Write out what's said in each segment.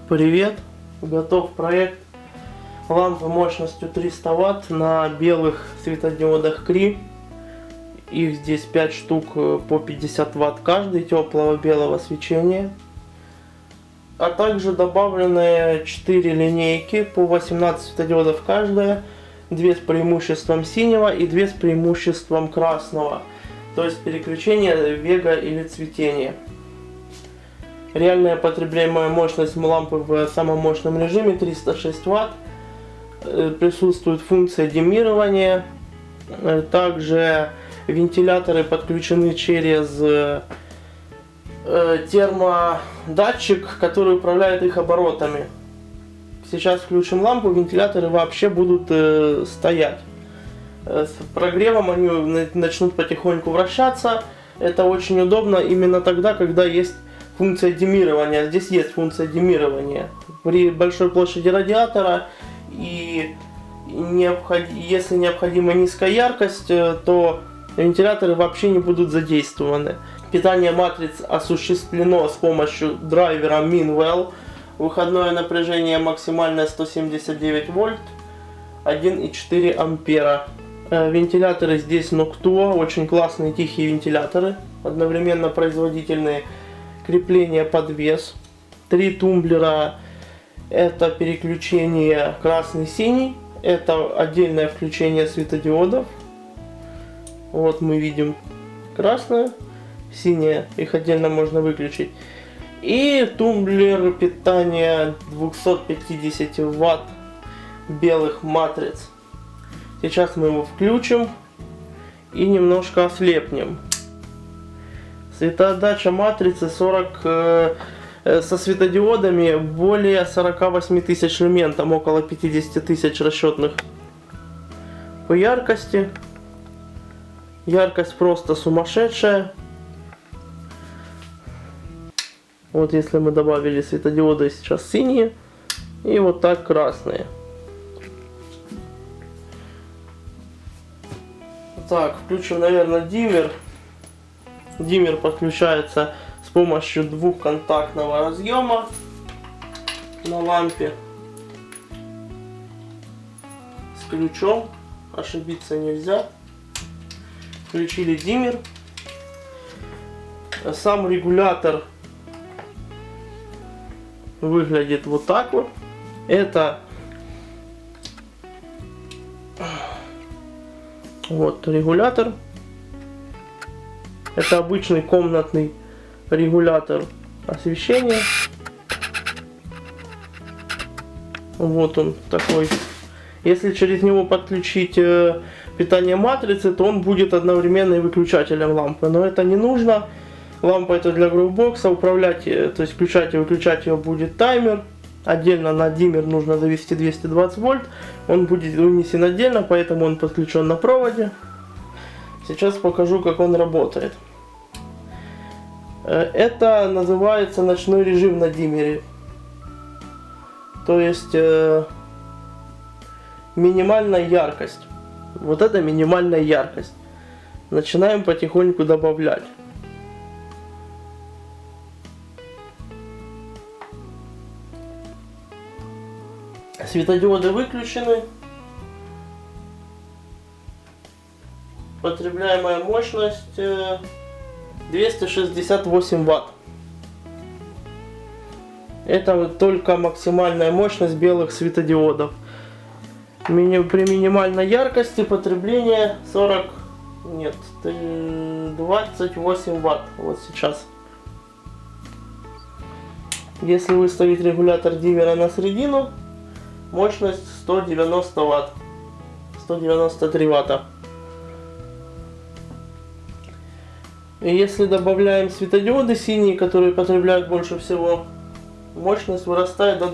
Привет! Готов проект лампы мощностью 300 Вт на белых светодиодах Cree. Их здесь 5 штук по 50 Вт каждый, теплого белого свечения. А также добавлены 4 линейки по 18 светодиодов каждая. 2 с преимуществом синего и 2 с преимуществом красного. То есть переключение вега или цветения. Реальная потребляемая мощность лампы в самом мощном режиме 306 Вт. Присутствует функция диммирования. Также вентиляторы подключены через термодатчик, который управляет их оборотами. Сейчас включим лампу, вентиляторы вообще будут стоять. С прогревом они начнут потихоньку вращаться. Это очень удобно именно тогда, когда есть функция диммирования. Здесь есть функция диммирования. При большой площади радиатора и если необходима низкая яркость, то вентиляторы вообще не будут задействованы. Питание матриц осуществлено с помощью драйвера Minwell. Выходное напряжение максимальное 179 вольт, 1,4 ампера. Вентиляторы здесь Noctua, очень классные тихие вентиляторы, одновременно производительные. Крепление под вес. 3 тумблера. Это переключение красный-синий. Это отдельное включение светодиодов. Вот мы видим красное, синее. Их отдельно можно выключить. И тумблер питания 250 Вт белых матриц. Сейчас мы его включим и немножко ослепнем. Светоотдача матрицы со светодиодами более 48 тысяч люмен, там около 50 тысяч расчетных. По яркости. Яркость просто сумасшедшая. Вот если мы добавили светодиоды, сейчас синие. И вот так красные. Так, включим, наверное, диммер. Диммер подключается с помощью двухконтактного разъема на лампе с ключом. Ошибиться нельзя. Включили диммер. Сам регулятор выглядит вот так вот. Это вот регулятор. Это обычный комнатный регулятор освещения. Вот он такой. Если через него подключить питание матрицы, то он будет одновременно и выключателем лампы. Но это не нужно. Лампа это для гроубокса. Управлять, то есть включать и выключать ее будет таймер. Отдельно на диммер нужно довести 220 вольт. Он будет вынесен отдельно, поэтому он подключен на проводе. Сейчас покажу, как он работает. Это называется ночной режим на диммере. То есть минимальная яркость. Вот это минимальная яркость. Начинаем потихоньку добавлять. Светодиоды выключены. Потребляемая мощность 268 Вт. Это вот только максимальная мощность белых светодиодов. При минимальной яркости потребление 28 Вт. Вот сейчас. Если выставить регулятор диммера на середину, мощность 190 Вт. 193 Вт. И если добавляем светодиоды синие, которые потребляют больше всего, мощность вырастает до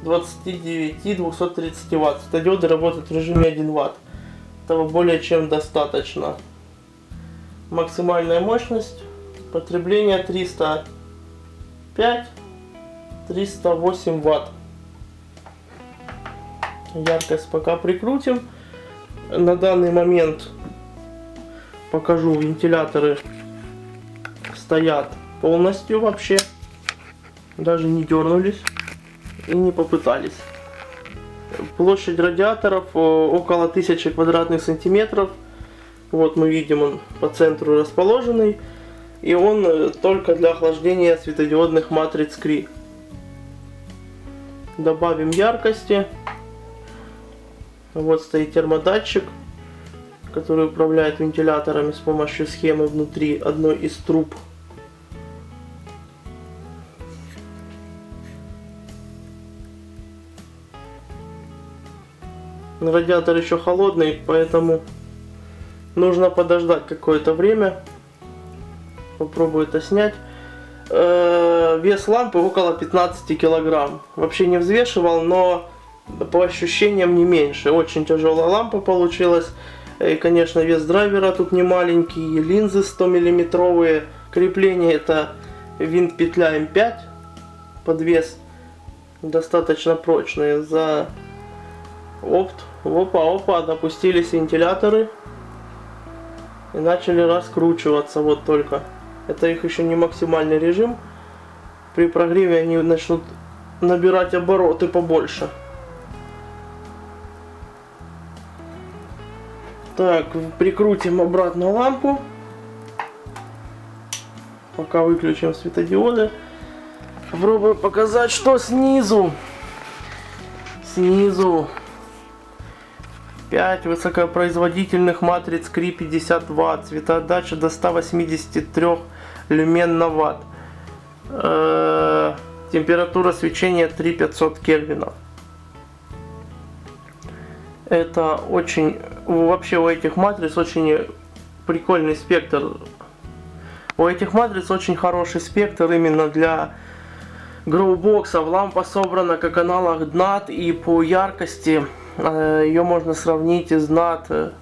229-230 Вт. Светодиоды работают в режиме 1 Вт. Этого более чем достаточно. Максимальная мощность потребления 305-308 Вт. Яркость пока прикрутим. На данный момент покажу, вентиляторы стоят полностью вообще. Даже не дернулись. и не попытались. Площадь радиаторов около 1000 квадратных сантиметров. Вот мы видим, он по центру расположенный. И он только для охлаждения светодиодных матриц Cree. Добавим яркости. Вот стоит термодатчик, который управляет вентиляторами с помощью схемы внутри одной из труб. Радиатор еще холодный, поэтому нужно подождать какое-то время. Попробую это снять. Вес лампы около 15 килограмм. Вообще не взвешивал, но по ощущениям не меньше. Очень тяжелая лампа получилась. И, конечно, вес драйвера тут не маленький. Линзы 100 миллиметровые. Крепление это винт петля М5. Подвес достаточно прочный. За опт. Опа, допустились вентиляторы. И начали раскручиваться. Вот только. Это их еще не максимальный режим. При прогреве они начнут набирать обороты побольше. Так, прикрутим обратно лампу. Пока выключим светодиоды. Попробую показать, что снизу. Снизу 5 высокопроизводительных матриц Cree 50 Вт. Светоотдача до 183 люмен на ватт. Температура свечения 3500 кельвинов. Это очень... Вообще у этих матриц очень прикольный спектр. У этих матриц очень хороший спектр именно для гроубоксов. Лампа собрана как аналог DNAT, и по яркости ее можно сравнить с DNAT.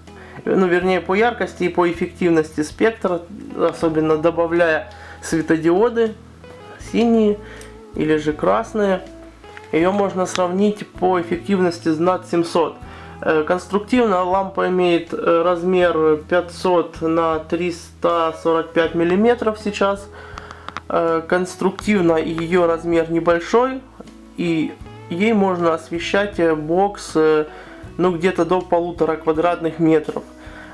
Ну, вернее, по яркости и по эффективности спектра, особенно добавляя светодиоды синие или же красные, ее можно сравнить по эффективности с DNAT 700. Конструктивно лампа имеет размер 500 на 345 миллиметров сейчас. Конструктивно ее размер небольшой, и ей можно освещать бокс ну где-то до 1,5 квадратных метров.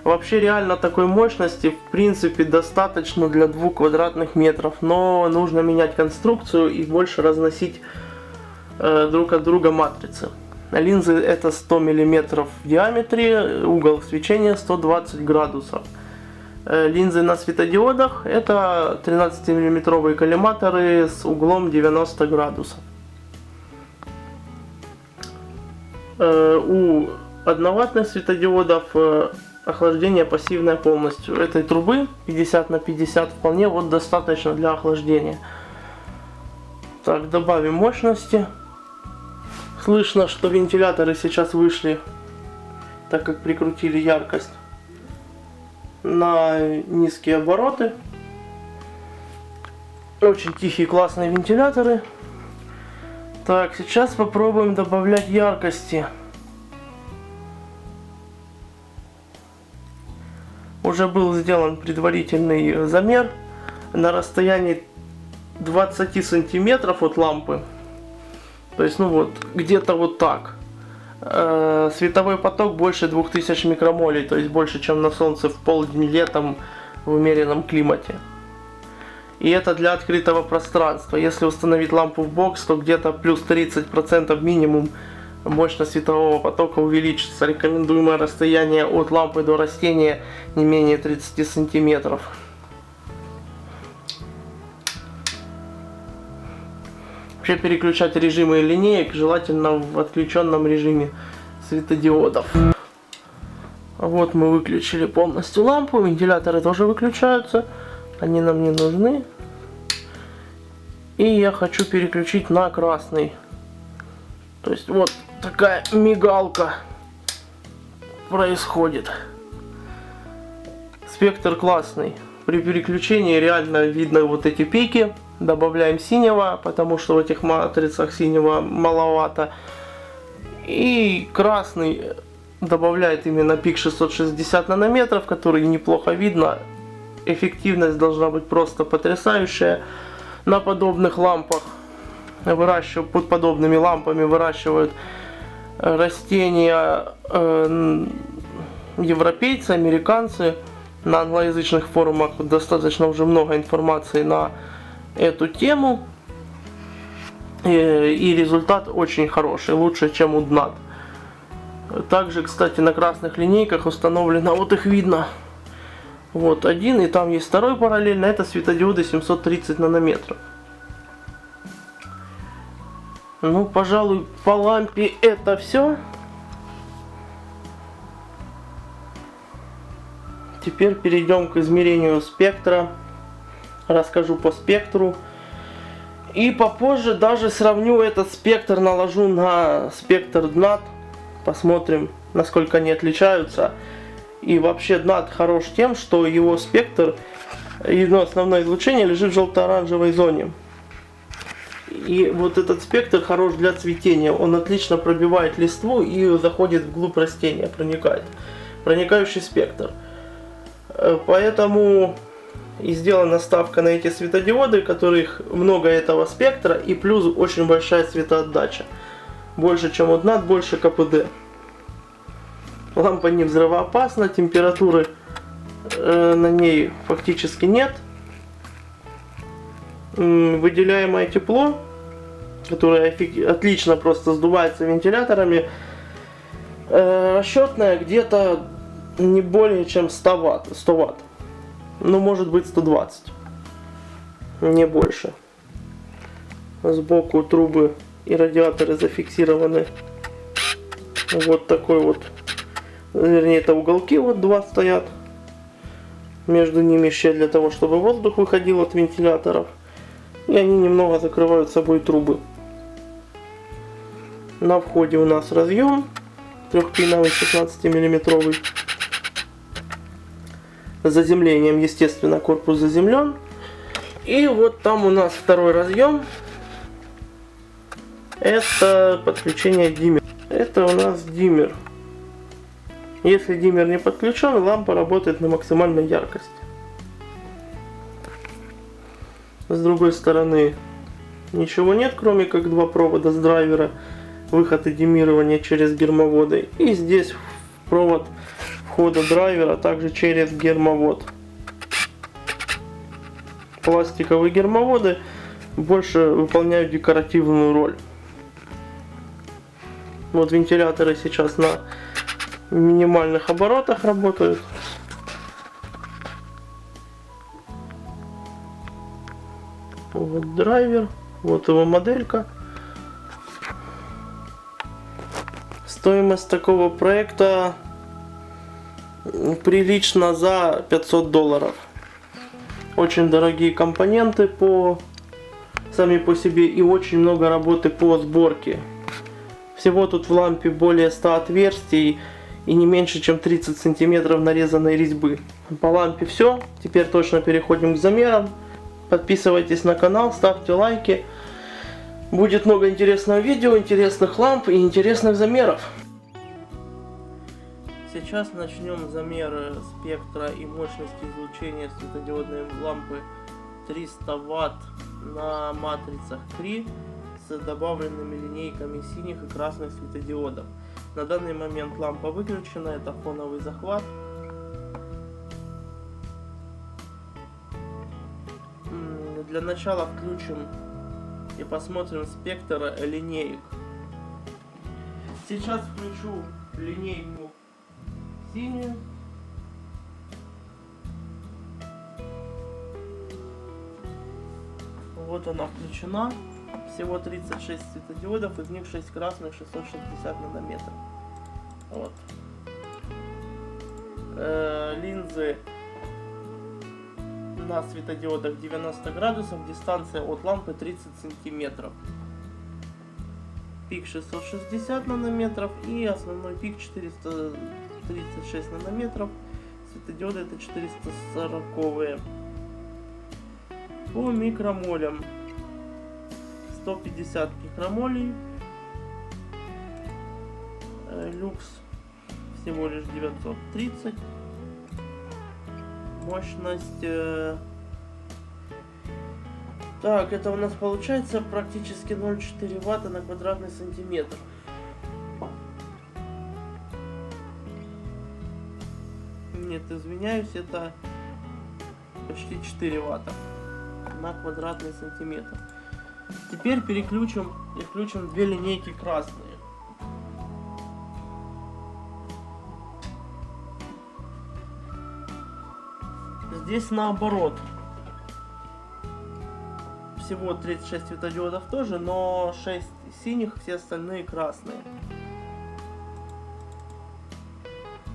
Вообще реально такой мощности в принципе достаточно для 2 квадратных метров, но нужно менять конструкцию и больше разносить друг от друга матрицы. Линзы это 100 мм в диаметре, угол свечения 120 градусов. Линзы на светодиодах это 13 миллиметровые коллиматоры с углом 90 градусов. У одноваттных светодиодов охлаждение пассивное полностью. Этой трубы 50 на 50 вполне вот достаточно для охлаждения. Так, добавим мощности. Слышно, что вентиляторы сейчас вышли, так как прикрутили яркость на низкие обороты. Очень тихие, классные вентиляторы. Так, сейчас попробуем добавлять яркости. Уже был сделан предварительный замер на расстоянии 20 сантиметров от лампы. То есть, ну вот, где-то вот так. Световой поток больше 2000 микромолей, то есть больше, чем на солнце в полдень летом в умеренном климате. И это для открытого пространства. Если установить лампу в бокс, то где-то плюс 30% минимум мощность светового потока увеличится. Рекомендуемое расстояние от лампы до растения не менее 30 сантиметров. Вообще переключать режимы линеек желательно в отключенном режиме светодиодов. Вот мы выключили полностью лампу, вентиляторы тоже выключаются, они нам не нужны. И я хочу переключить на красный. То есть вот такая мигалка происходит. Спектр классный. При переключении реально видно вот эти пики. Добавляем синего, потому что в этих матрицах синего маловато. И красный добавляет именно пик 660 нанометров, который неплохо видно. Эффективность должна быть просто потрясающая на подобных лампах. выращивают под подобными лампами, выращивают растения европейцы, американцы. На англоязычных форумах достаточно уже много информации на эту тему. И результат очень хороший, лучше, чем у DNAT. Также, кстати, на красных линейках установлено, вот их видно. Вот один, и там есть второй параллельно, это светодиоды 730 нанометров. Ну, пожалуй, по лампе это все. Теперь перейдем к измерению спектра. Расскажу по спектру. И попозже даже сравню этот спектр, наложу на спектр DNAT. Посмотрим, насколько они отличаются. И вообще DNAT хорош тем, что его спектр, его основное излучение лежит в желто-оранжевой зоне. И вот этот спектр хорош для цветения. Он отлично пробивает листву и заходит вглубь растения, проникает. Проникающий спектр. Поэтому и сделана ставка на эти светодиоды, которых много этого спектра, и плюс очень большая светоотдача. Больше, чем у DNAT, больше КПД. Лампа не взрывоопасна, температуры на ней фактически нет. Выделяемое тепло, которое отлично просто сдувается вентиляторами, расчетное где-то не более чем 100 Вт. Ну, может быть 120. Не больше. Сбоку трубы и радиаторы зафиксированы. Вот такой вот. Вернее, это уголки вот два стоят. Между ними щель для того, чтобы воздух выходил от вентиляторов. И они немного закрывают собой трубы. На входе у нас разъем трехпиновый 16 миллиметровый. С заземлением, естественно, корпус заземлен. И вот там у нас второй разъем. Это подключение диммера. Это у нас диммер. Если диммер не подключен, лампа работает на максимальной яркости. С другой стороны ничего нет, кроме как два провода с драйвера, выход и диммирование через гермоводы. И здесь провод входа драйвера также через гермовод. Пластиковые гермоводы больше выполняют декоративную роль. Вот вентиляторы сейчас на минимальных оборотах работают. Вот драйвер, вот его моделька. Стоимость такого проекта прилично за $500. Очень дорогие компоненты сами по себе и очень много работы по сборке. Всего тут в лампе более 100 отверстий и не меньше чем 30 сантиметров нарезанной резьбы. По лампе все. Теперь точно переходим к замерам. Подписывайтесь на канал, ставьте лайки. Будет много интересного видео, интересных ламп и интересных замеров. Сейчас начнем замер спектра и мощности излучения светодиодной лампы 300 Вт на матрицах Cree с добавленными линейками синих и красных светодиодов. На данный момент лампа выключена, это фоновый захват. Для начала включим и посмотрим спектр линеек. Сейчас включу линейку синюю. Вот она включена. Всего 36 светодиодов, из них 6 красных, 660 нанометров. Вот. Линзы на светодиодах 90 градусов, дистанция от лампы 30 сантиметров. Пик 660 нанометров и основной пик 436 нанометров. Светодиоды это 440-е. По микромолям 150 микромолей. Люкс всего лишь 930. Мощность Так, это у нас получается практически 0,4 ватта на квадратный сантиметр. Нет, извиняюсь, это почти 4 ватта на квадратный сантиметр. Теперь переключим и включим две линейки красные. Здесь наоборот. Всего 36 светодиодов тоже, но 6 синих, все остальные красные.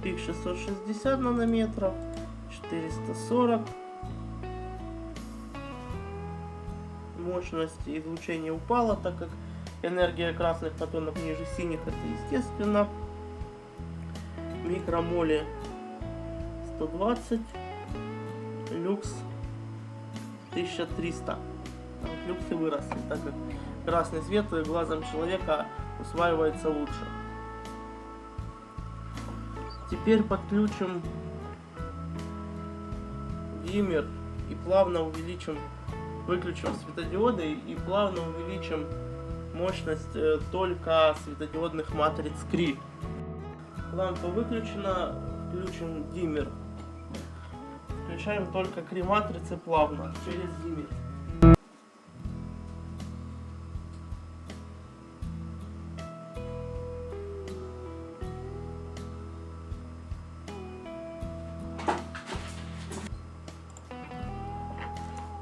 Пик 660 нанометров, 440. Мощность излучения упала, так как энергия красных фотонов ниже синих, это естественно. Микромоли 120, люкс 1300. Люксы выросли, так как красный свет глазом человека усваивается лучше. Теперь подключим диммер и плавно увеличим, выключим светодиоды и плавно увеличим мощность только светодиодных матриц Cree. Лампа выключена, включим диммер. Включаем только Cree матрицы плавно через диммер.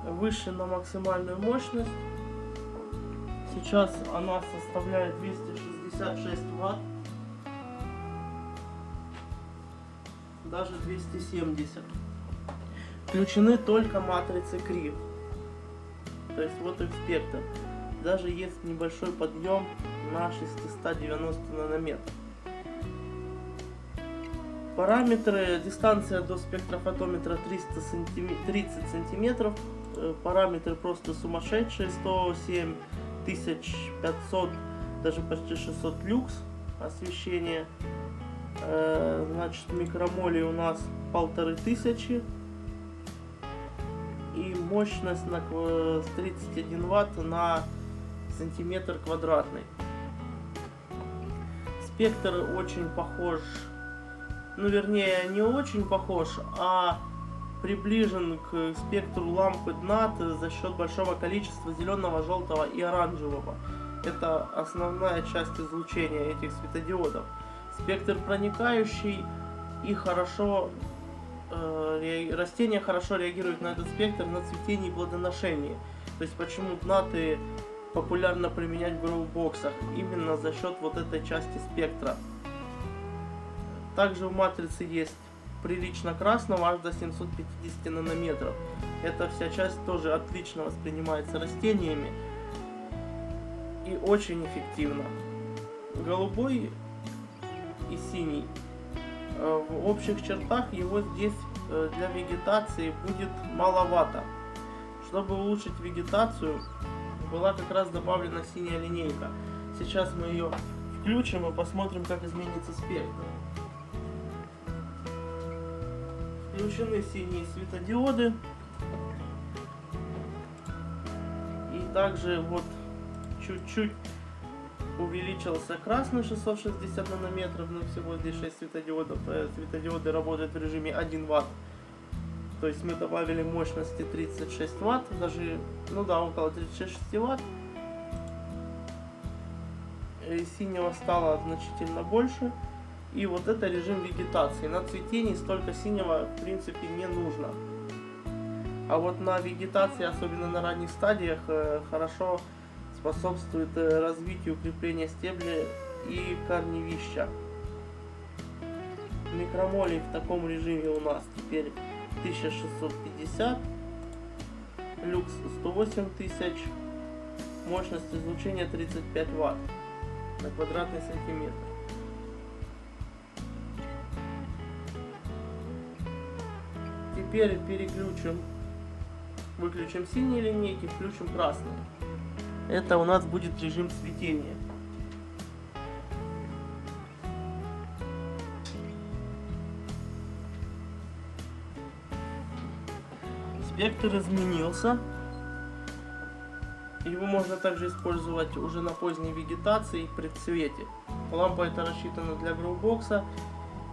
Выше на максимальную мощность. Сейчас она составляет 266 ватт. Даже 270. Включены только матрицы Cree. То есть вот их спектр. Даже есть небольшой подъем на 690 нанометров. Параметры: дистанция до спектрофотометра 30 сантиметров. Параметры просто сумасшедшие: 107 500, даже почти 600 люкс освещение. Значит, микромоли у нас 1500 и мощность на 31 ватт на сантиметр квадратный. Спектр очень похож, ну вернее не очень похож, а приближен к спектру лампы DNAT за счет большого количества зеленого, желтого и оранжевого. Это основная часть излучения этих светодиодов. Спектр проникающий и хорошо, растения хорошо реагируют на этот спектр на цветении и плодоношении. То есть почему DNAT популярно применять в гроубоксах, именно за счет вот этой части спектра. Также в матрице есть прилично красного, аж до 750 нанометров. Эта вся часть тоже отлично воспринимается растениями и очень эффективно. Голубой и синий. В общих чертах его здесь для вегетации будет маловато. Чтобы улучшить вегетацию, была как раз добавлена синяя линейка. Сейчас мы ее включим и посмотрим, как изменится спектр. Включены синие светодиоды. И также вот чуть-чуть увеличился красный 660 нанометров, но всего здесь 6 светодиодов. Светодиоды работают в режиме 1 ватт. То есть мы добавили мощности 36 ватт, даже, ну да, около 36 ватт. И синего стало значительно больше. И вот это режим вегетации. На цветении столько синего в принципе не нужно. А вот на вегетации, особенно на ранних стадиях, хорошо способствует развитию укрепления стебля и корневища. Микромолей в таком режиме у нас теперь 1650, люкс 108 тысяч, мощность излучения 35 ватт на квадратный сантиметр. Теперь переключим, выключим синие линейки, включим красные. Это у нас будет режим цветения. Спектр изменился. Его можно также использовать уже на поздней вегетации при цвете. Лампа эта рассчитана для гроубокса,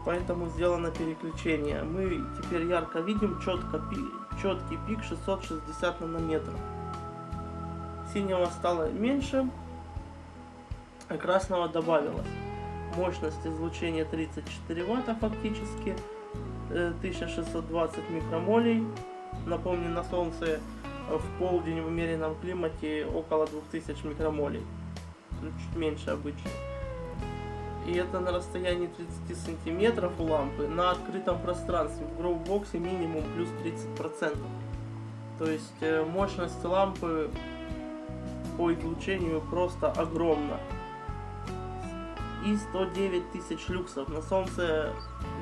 поэтому сделано переключение. Мы теперь ярко видим четкий пик 660 нанометров. Синего стало меньше, а красного добавилось. Мощность излучения 34 ватта фактически, 1620 микромолей. Напомню, на солнце в полдень в умеренном климате около 2000 микромолей, чуть меньше обычно. И это на расстоянии 30 сантиметров у лампы на открытом пространстве. В гроубоксе минимум плюс 30%. То есть мощность лампы по излучению просто огромна. И 109 тысяч люксов. На солнце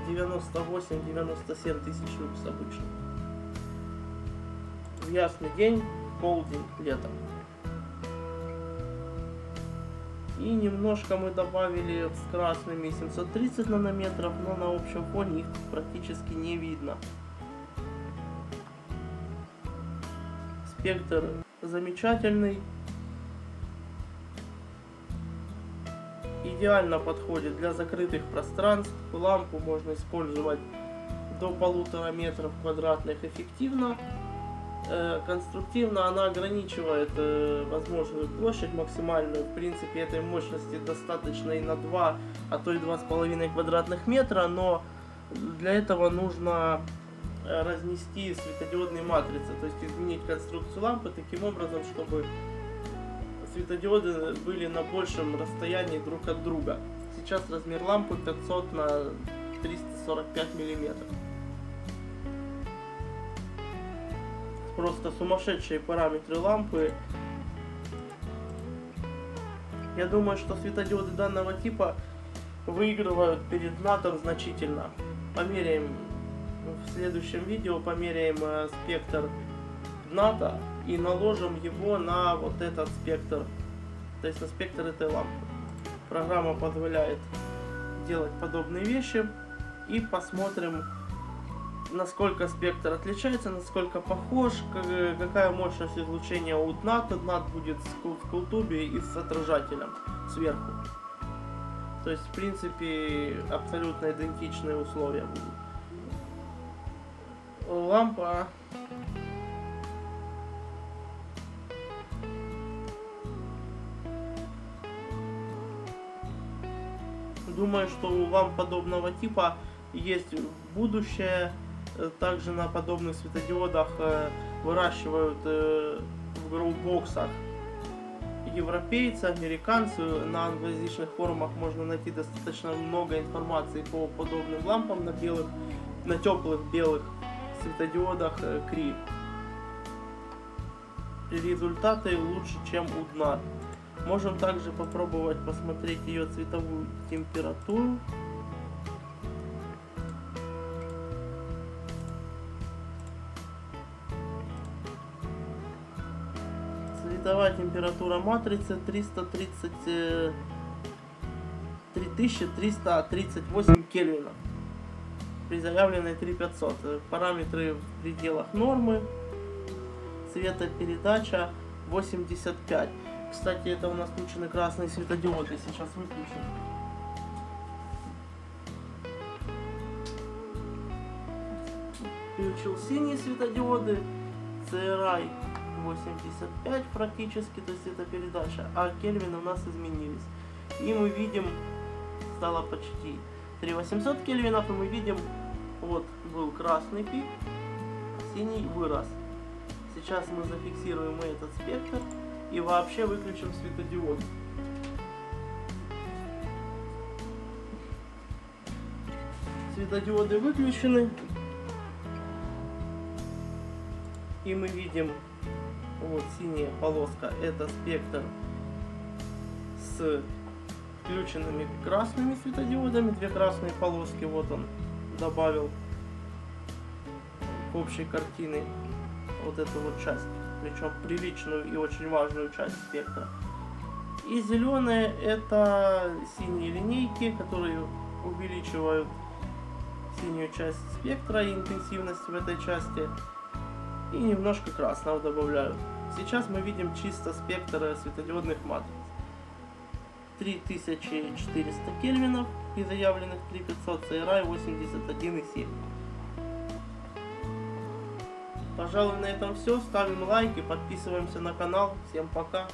98-97 тысяч люкс обычно. В ясный день, полдень, летом. И немножко мы добавили с красными 730 нанометров, но на общем фоне их практически не видно. Спектр замечательный. Идеально подходит для закрытых пространств. Лампу можно использовать до 1,5 метров квадратных эффективно. Конструктивно она ограничивает возможную площадь максимальную. В принципе, этой мощности достаточно и на 2, а то и 2,5 квадратных метра, но для этого нужно разнести светодиодные матрицы, то есть изменить конструкцию лампы таким образом, чтобы светодиоды были на большем расстоянии друг от друга. Сейчас размер лампы 500 на 345 миллиметров. Просто сумасшедшие параметры лампы. Я думаю, что светодиоды данного типа выигрывают перед НАТО значительно. Померяем в следующем видео, померяем спектр НАТО и наложим его на вот этот спектр, то есть на спектр этой лампы. Программа позволяет делать подобные вещи, и посмотрим, насколько спектр отличается, насколько похож, какая мощность излучения у НАТО. ДНАТ будет в култубе и с отражателем сверху. То есть, в принципе, абсолютно идентичные условия будут. Лампа думаю, что у ламп подобного типа есть будущее. Также на подобных светодиодах выращивают в гроубоксах европейцы, американцы. На англоязычных форумах можно найти достаточно много информации по подобным лампам на теплых белых светодиодах Cree. Результаты лучше, чем у ДНАТ. Можем также попробовать посмотреть ее цветовую температуру. Цветовая температура матрицы 3338 кельвинов при заявленной 3500. Параметры в пределах нормы. Цветопередача 85. Кстати, это у нас включены красные светодиоды. Сейчас выключим. Включил синие светодиоды. CRI 85 практически, то есть это передача. А кельвины у нас изменились. И мы видим, стало почти 3800 кельвинов. И мы видим, вот был красный пик, синий вырос. Сейчас мы зафиксируем этот спектр и вообще выключим светодиод. Светодиоды выключены. И мы видим, вот синяя полоска, это спектр с включенными красными светодиодами. Две красные полоски, вот он добавил к общей картины вот эту вот часть, причем приличную и очень важную часть спектра. И зеленые это синие линейки, которые увеличивают синюю часть спектра и интенсивность в этой части. И немножко красного добавляю. Сейчас мы видим чисто спектр светодиодных матриц. 3400 кельвинов и заявленных 3500, CRI 81,7. Пожалуй, на этом все. Ставим лайки, подписываемся на канал. Всем пока.